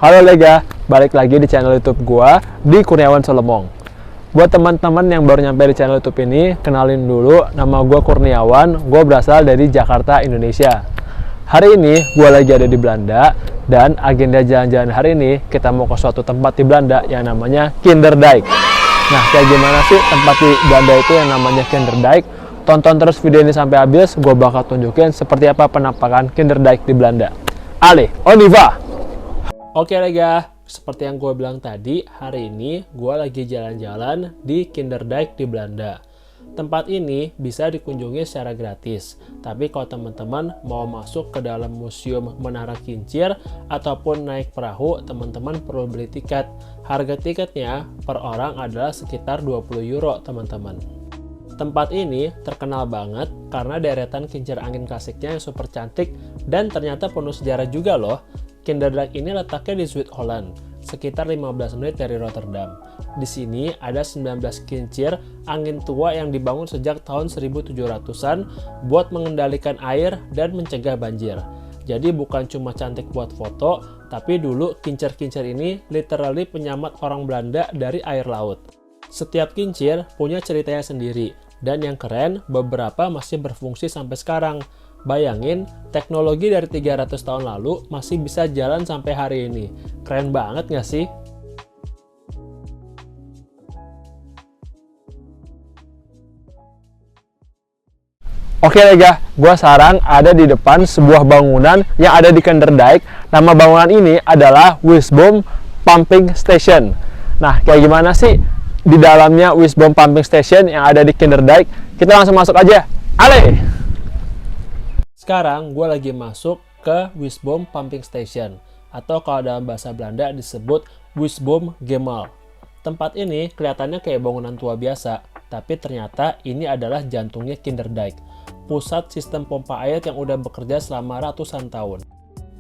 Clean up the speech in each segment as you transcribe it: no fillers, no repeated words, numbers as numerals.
Halo Lega, balik lagi di channel YouTube gua di Kurniawan Solomong. Buat teman-teman yang baru nyampe di channel YouTube ini, kenalin dulu, nama gua Kurniawan, gua berasal dari Jakarta, Indonesia. Hari ini gua lagi ada di Belanda dan agenda jalan-jalan hari ini kita mau ke suatu tempat di Belanda yang namanya Kinderdijk. Nah, kayak gimana sih tempat di Belanda itu yang namanya Kinderdijk? Tonton terus video ini sampai habis, gua bakal tunjukin seperti apa penampakan Kinderdijk di Belanda. Allez, on y va! Oke Lega, seperti yang gue bilang tadi, hari ini gue lagi jalan-jalan di Kinderdijk di Belanda. Tempat ini bisa dikunjungi secara gratis, tapi kalau teman-teman mau masuk ke dalam museum Menara Kincir ataupun naik perahu, teman-teman perlu beli tiket. Harga tiketnya per orang adalah sekitar 20 euro teman-teman. Tempat ini terkenal banget karena deretan kincir angin klasiknya yang super cantik dan ternyata penuh sejarah juga loh. Kinderdijk ini letaknya di Zuid Holland, sekitar 15 menit dari Rotterdam. Di sini ada 19 kincir angin tua yang dibangun sejak tahun 1700-an buat mengendalikan air dan mencegah banjir. Jadi bukan cuma cantik buat foto, tapi dulu kincir-kincir ini literally penyelamat orang Belanda dari air laut. Setiap kincir punya ceritanya sendiri, dan yang keren, beberapa masih berfungsi sampai sekarang. Bayangin, teknologi dari 300 tahun lalu masih bisa jalan sampai hari ini. Keren banget nggak sih? Oke Lega, gue sekarang ada di depan sebuah bangunan yang ada di Kinderdijk. Nama bangunan ini adalah Wisbom Pumping Station. Nah, kayak gimana sih di dalamnya Wisbom Pumping Station yang ada di Kinderdijk? Kita langsung masuk aja. Ale! Sekarang gue lagi masuk ke Wisbom Pumping Station, atau kalau dalam bahasa Belanda disebut Wisbom Gemaal. Tempat ini kelihatannya kayak bangunan tua biasa, tapi ternyata ini adalah jantungnya Kinderdijk, pusat sistem pompa air yang udah bekerja selama ratusan tahun.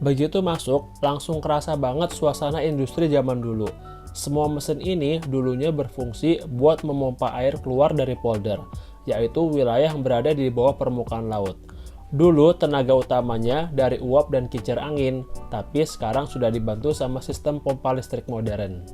Begitu masuk, langsung kerasa banget suasana industri zaman dulu. Semua mesin ini dulunya berfungsi buat memompa air keluar dari polder, yaitu wilayah yang berada di bawah permukaan laut. Dulu tenaga utamanya dari uap dan kincir angin, tapi sekarang sudah dibantu sama sistem pompa listrik modern.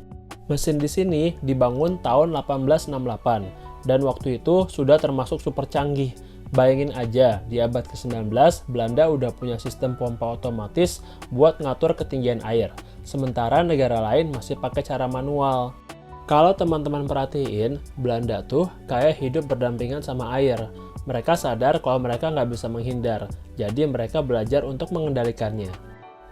Mesin di sini dibangun tahun 1868, dan waktu itu sudah termasuk super canggih. Bayangin aja, di abad ke-19, Belanda udah punya sistem pompa otomatis buat ngatur ketinggian air, sementara negara lain masih pakai cara manual. Kalau teman-teman perhatiin, Belanda tuh kayak hidup berdampingan sama air. Mereka sadar kalau mereka nggak bisa menghindar, jadi mereka belajar untuk mengendalikannya.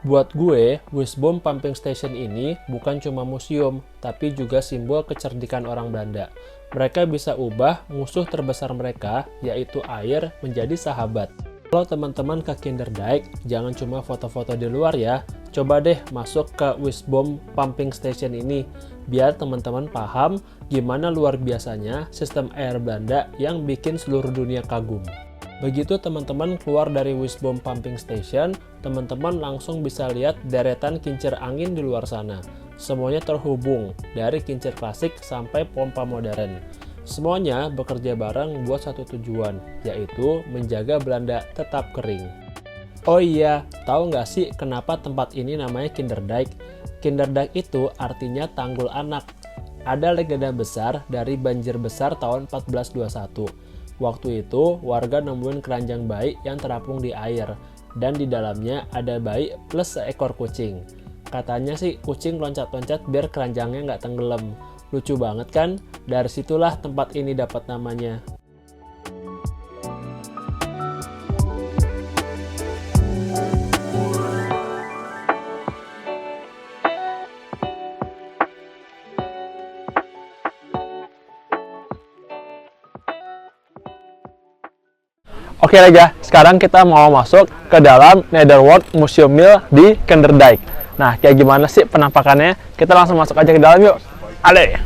Buat gue, Wisbom Pumping Station ini bukan cuma museum, tapi juga simbol kecerdikan orang Belanda. Mereka bisa ubah musuh terbesar mereka, yaitu air, menjadi sahabat. Kalau teman-teman ke Kinderdijk, jangan cuma foto-foto di luar ya. Coba deh masuk ke Wisbom Pumping Station ini, biar teman-teman paham gimana luar biasanya sistem air Belanda yang bikin seluruh dunia kagum. Begitu teman-teman keluar dari Wisbom Pumping Station, teman-teman langsung bisa lihat deretan kincir angin di luar sana. Semuanya terhubung, dari kincir klasik sampai pompa modern. Semuanya bekerja bareng buat satu tujuan, yaitu menjaga Belanda tetap kering. Oh iya, tahu nggak sih kenapa tempat ini namanya Kinderdijk? Kinderdijk itu artinya tanggul anak. Ada legenda besar dari banjir besar tahun 1421. Waktu itu, warga nemuin keranjang bayi yang terapung di air, dan di dalamnya ada bayi plus seekor kucing. Katanya sih kucing loncat-loncat biar keranjangnya nggak tenggelam. Lucu banget kan? Dari situlah tempat ini dapat namanya. Oke Lega, sekarang kita mau masuk ke dalam Nederworld Museum Mill di Kinderdijk. Nah, kayak gimana sih penampakannya? Kita langsung masuk aja ke dalam yuk. Ale!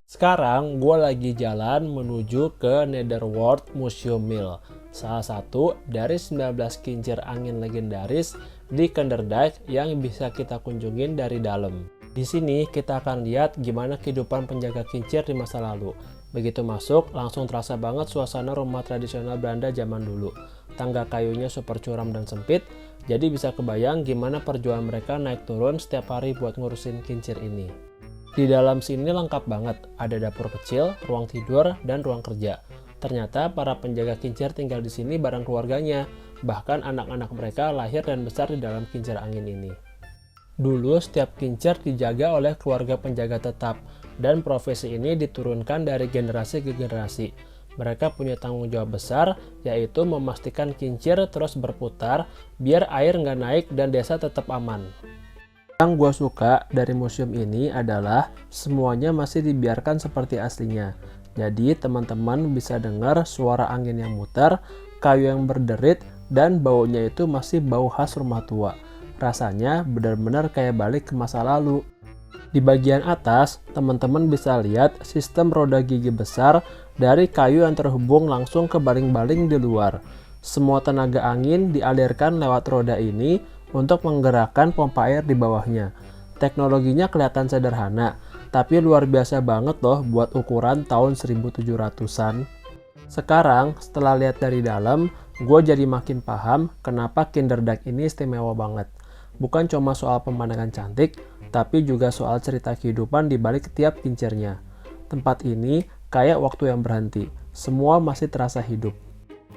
Sekarang gue lagi jalan menuju ke Nederworld Museum Mill, salah satu dari 19 kincir angin legendaris di Kinderdijk yang bisa kita kunjungin dari dalam. Di sini kita akan lihat gimana kehidupan penjaga kincir di masa lalu. Begitu masuk, langsung terasa banget suasana rumah tradisional Belanda zaman dulu. tangga kayunya super curam dan sempit, jadi bisa kebayang gimana perjuangan mereka naik turun setiap hari buat ngurusin kincir ini. Di dalam sini lengkap banget, ada dapur kecil, ruang tidur, dan ruang kerja. Ternyata para penjaga kincir tinggal di sini bareng keluarganya, bahkan anak-anak mereka lahir dan besar di dalam kincir angin ini. Dulu setiap kincir dijaga oleh keluarga penjaga tetap, dan profesi ini diturunkan dari generasi ke generasi. Mereka punya tanggung jawab besar, yaitu memastikan kincir terus berputar, biar air nggak naik dan desa tetap aman. Yang gue suka dari museum ini adalah semuanya masih dibiarkan seperti aslinya. Jadi teman-teman bisa dengar suara angin yang muter, kayu yang berderit, dan baunya itu masih bau khas rumah tua. Rasanya benar-benar kayak balik ke masa lalu. Di bagian atas, teman-teman bisa lihat sistem roda gigi besar dari kayu yang terhubung langsung ke baling-baling di luar. Semua tenaga angin dialirkan lewat roda ini untuk menggerakkan pompa air di bawahnya. Teknologinya kelihatan sederhana, tapi luar biasa banget loh buat ukuran tahun 1700-an. Sekarang, setelah lihat dari dalam, gue jadi makin paham kenapa Kinderdijk ini istimewa banget. Bukan cuma soal pemandangan cantik, tapi juga soal cerita kehidupan di balik tiap kincirnya. Tempat ini kayak waktu yang berhenti, semua masih terasa hidup.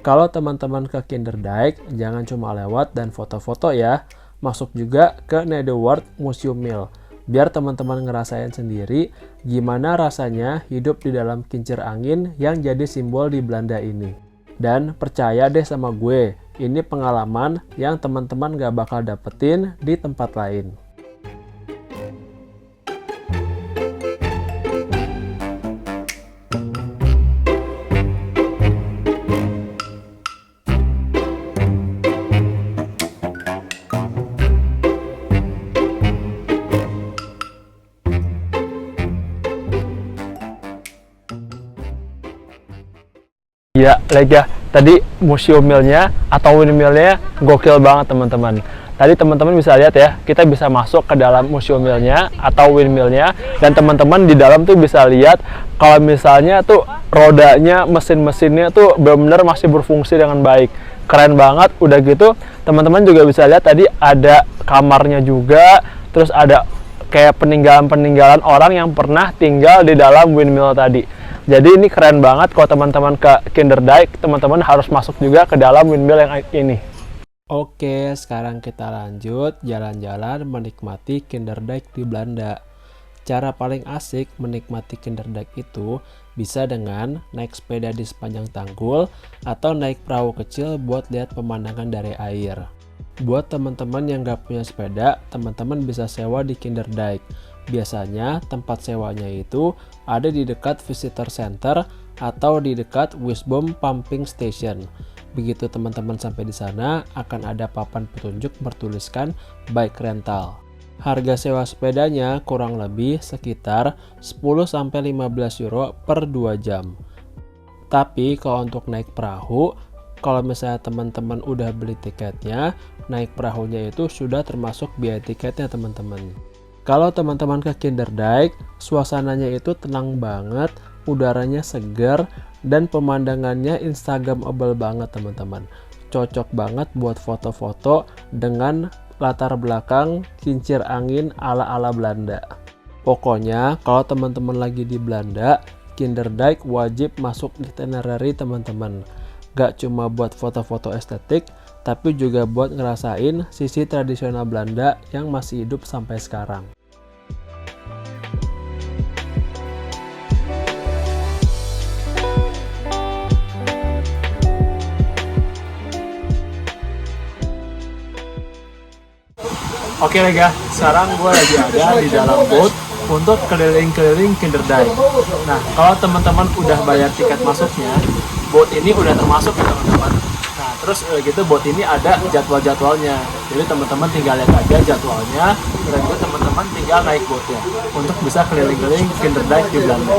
Kalau teman-teman ke Kinderdijk, jangan cuma lewat dan foto-foto ya, masuk juga ke Nederwoud Museum Mill, biar teman-teman ngerasain sendiri gimana rasanya hidup di dalam kincir angin yang jadi simbol di Belanda ini. Dan percaya deh sama gue, ini pengalaman yang teman-teman gak bakal dapetin di tempat lain. Ya, Lega, tadi museum millnya atau windmillnya gokil banget teman-teman. Tadi teman-teman bisa lihat ya, kita bisa masuk ke dalam museum millnya atau windmillnya, dan teman-teman di dalam tuh bisa lihat kalau misalnya tuh rodanya, mesin-mesinnya tuh benar-benar masih berfungsi dengan baik. Keren banget. Udah gitu, teman-teman juga bisa lihat tadi ada kamarnya juga, terus ada kayak peninggalan-peninggalan orang yang pernah tinggal di dalam windmill tadi. Jadi ini keren banget. Kalau teman-teman ke Kinderdijk, teman-teman harus masuk juga ke dalam windmill yang ini. Oke, sekarang kita lanjut jalan-jalan menikmati Kinderdijk di Belanda. Cara paling asik menikmati Kinderdijk itu bisa dengan naik sepeda di sepanjang tanggul atau naik perahu kecil buat lihat pemandangan dari air. Buat teman-teman yang gak punya sepeda, teman-teman bisa sewa di Kinderdijk. Biasanya tempat sewanya itu ada di dekat Visitor Center atau di dekat Wisbom Pumping Station. Begitu teman-teman sampai di sana, akan ada papan petunjuk bertuliskan bike rental. Harga sewa sepedanya kurang lebih sekitar 10-15 euro per 2 jam. Tapi kalau untuk naik perahu, kalau misalnya teman-teman udah beli tiketnya, naik perahunya itu sudah termasuk biaya tiketnya teman-teman. Kalau teman-teman ke Kinderdijk, suasananya itu tenang banget, udaranya segar, dan pemandangannya instagramable banget teman-teman. Cocok banget buat foto-foto dengan latar belakang kincir angin ala-ala Belanda. Pokoknya kalau teman-teman lagi di Belanda, Kinderdijk wajib masuk itinerary teman-teman. Gak cuma buat foto-foto estetik, tapi juga buat ngerasain sisi tradisional Belanda yang masih hidup sampai sekarang. Oke Lega, sekarang gue lagi ada di dalam boat untuk keliling-keliling Kinderdijk. Nah, kalau teman-teman udah bayar tiket masuknya, boat ini udah termasuk ya teman-teman. Nah, terus gitu boat ini ada jadwal-jadwalnya. Jadi teman-teman tinggal lihat aja jadwalnya, dan juga teman-teman tinggal naik boatnya untuk bisa keliling-keliling Kinderdijk di Belanda.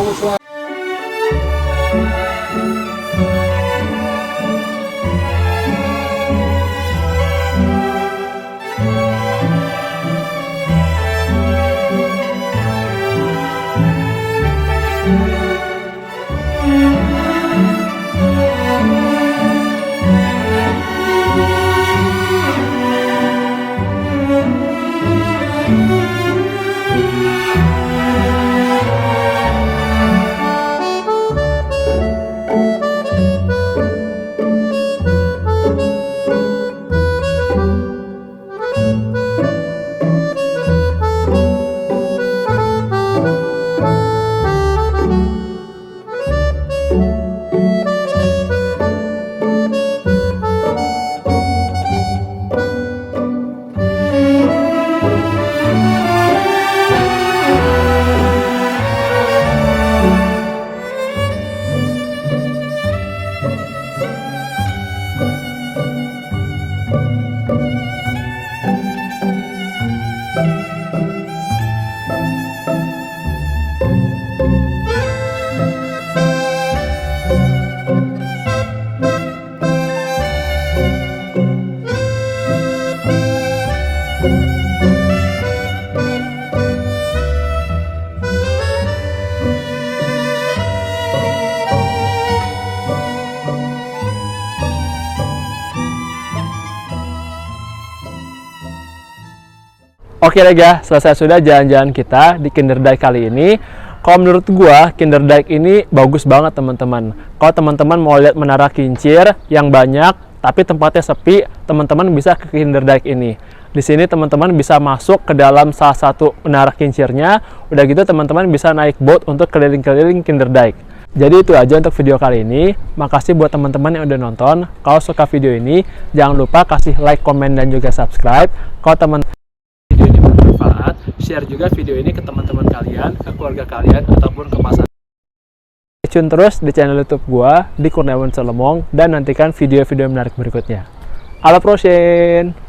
Oke deh guys, selesai sudah jalan-jalan kita di Kinderdijk kali ini. Kalau menurut gua, Kinderdijk ini bagus banget teman-teman. Kalau teman-teman mau lihat menara kincir yang banyak, tapi tempatnya sepi, teman-teman bisa ke Kinderdijk ini. Di sini teman-teman bisa masuk ke dalam salah satu menara kincirnya. Udah gitu teman-teman bisa naik boat untuk keliling-keliling Kinderdijk. Jadi itu aja untuk video kali ini. Makasih buat teman-teman yang udah nonton. Kalau suka video ini, jangan lupa kasih like, komen, dan juga subscribe. Kalau teman video ini bermanfaat, share juga video ini ke teman-teman kalian, ke keluarga kalian, ataupun ke pasangan. Stay tune terus di channel YouTube gua di Kurniawan Solomong dan nantikan video-video menarik berikutnya. Alla prochain!